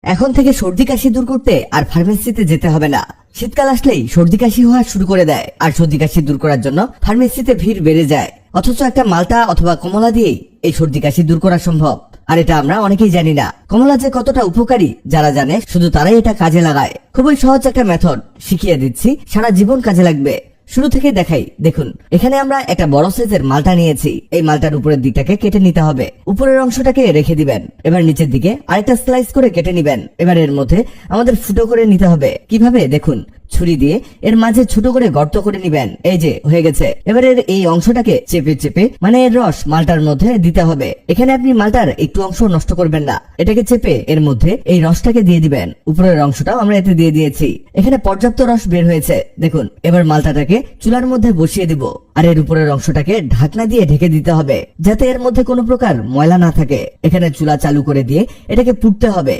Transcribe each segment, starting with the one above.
এখন থেকে সর্দি কাশি দূর করতে আর ফার্মেসিতে যেতে হবে না। শীতকাল আসলেই সর্দি কাশি হওয়া শুরু করে দেয়, আর সর্দি কাশি দূর করার জন্য ফার্মেসিতে ভিড় বেড়ে যায়। অথচ একটা মালটা অথবা কমলা দিয়েই এই সর্দি কাশি দূর করা সম্ভব। আর এটা আমরা অনেকেই জানি না। কমলা যে কতটা উপকারী যারা জানে শুধু তারাই এটা কাজে লাগায়। খুবই সহজ একটা মেথড শিখিয়ে দিচ্ছি, সারা জীবন কাজে লাগবে। শুরু থেকে দেখাই, দেখুন এখানে আমরা একটা বড় সাইজের মালটা নিয়েছি। এই মালটার উপরের দিকটাকে কেটে নিতে হবে, উপরের অংশটাকে রেখে দিবেন। এবার নিচের দিকে আরেকটা স্লাইস করে কেটে নিবেন। এবার এর মধ্যে আমাদের ফুটো করে নিতে হবে। কিভাবে দেখুন, ছুরি দিয়ে এর মাঝে ছোট করে গর্ত করে নিবেন। এই যে হয়ে গেছে। এবার এর এই অংশটাকে চেপে চেপে মানে এর রস মালটার মধ্যে দিতে হবে। এখানে আপনি মালটার একটু অংশ নষ্ট করবেন না, এটাকে চেপে এর মধ্যে এই রসটাকে দিয়ে দিবেন। উপরের অংশটাও আমরা এতে দিয়ে দিয়েছি। এখানে পর্যাপ্ত রস বের হয়েছে দেখুন। এবার মালটাটাকে চুলার মধ্যে বসিয়ে দিব, আর এর উপরের অংশটাকে ঢাকনা দিয়ে ঢেকে দিতে হবে যাতে এর মধ্যে কোনো প্রকার ময়লা না থাকে। এখানে চুলা চালু করে দিয়ে এটাকে পুড়তে হবে,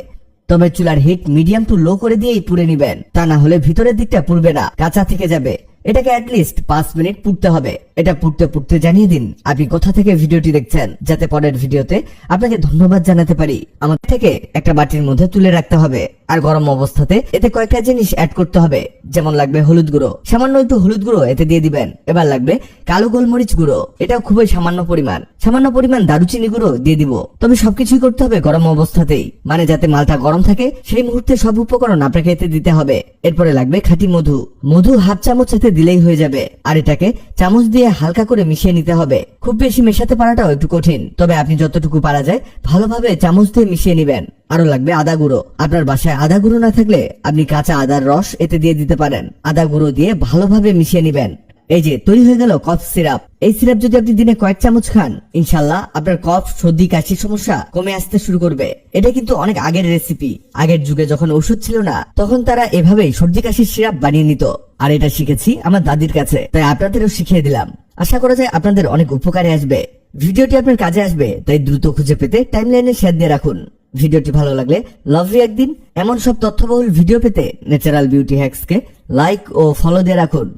তবে চুলার হিট মিডিয়াম টু লো করে দিয়েই পুড়ে নিবেন, তা না হলে ভিতরের দিকটা পুড়বে না, কাঁচা থেকে যাবে। এটাকে অ্যাটলিস্ট 5 মিনিট পুড়তে হবে। এটা পুড়তে পুড়তে জানিয়ে দিন আপনি কোথা থেকে ভিডিওটি দেখছেন, যাতে পরের ভিডিওতে আপনাকে ধন্যবাদ জানাতে পারি। আমার থেকে একটা বাটির মধ্যে তুলে রাখতে হবে, আর গরম অবস্থাতে এতে কয়েকটা জিনিস অ্যাড করতে হবে। যেমন লাগবে হলুদ গুঁড়ো, সামান্য একটু হলুদ গুঁড়ো এতে দিয়ে দিবেন। এবার লাগবে কালো গোলমরিচ গুঁড়ো, এটাও খুবই সামান্য পরিমাণ দারুচিনি গুঁড়ো দিয়ে দিব। তবে সবকিছুই করতে হবে গরম অবস্থাতেই, মানে যাতে মালটা গরম থাকে সেই মুহূর্তে সব উপকরণ আপনাকে এতে দিতে হবে। এরপরে লাগবে খাঁটি মধু 1/2 চামচ এতে দিলেই হয়ে যাবে। আর এটাকে চামচ দিয়ে হালকা করে মিশিয়ে নিতে হবে। খুব বেশি মেশাতে পারাটাও একটু কঠিন, তবে আপনি যতটুকু পারা যায় ভালোভাবে চামচ দিয়ে মিশিয়ে নিবেন। আরো লাগবে আদা গুঁড়ো। আপনার বাসায় আদা গুঁড়ো না থাকলে আপনি কাঁচা আদার রস এতে দিয়ে দিতে পারেন। আদা গুঁড়ো দিয়ে ভালোভাবে মিশিয়ে নিবেন। এই যে তৈরি হয়ে গেল কফ সিরাপ। এই সিরাপ যদি আপনি দিনে কয়েক চামচ খান, ইনশাল্লাহ আপনার কফ, সর্দি, কাশির সমস্যা কমে আসতে শুরু করবে। এটা কিন্তু অনেক আগের রেসিপি। আগের যুগে যখন ওষুধ ছিল না, তখন তারা এভাবেই সর্দি কাশির সিরাপ বানিয়ে নিত। আর এটা শিখেছি আমার দাদির কাছে, তাই আপনাদেরও শিখিয়ে দিলাম। আশা করা যায় আপনাদের অনেক উপকারে আসবে। ভিডিওটি আপনার কাজে আসবে, তাই দ্রুত খুঁজে পেতে টাইমলাইনে শেয়ার দিয়ে রাখুন। ভিডিওটি ভালো লাগলে লাভ ইউ একদিন। এমন সব তথ্যবহুল ভিডিও পেতে ন্যাচারাল বিউটি হ্যাক্স কে লাইক ও ফলো দিয়ে রাখুন।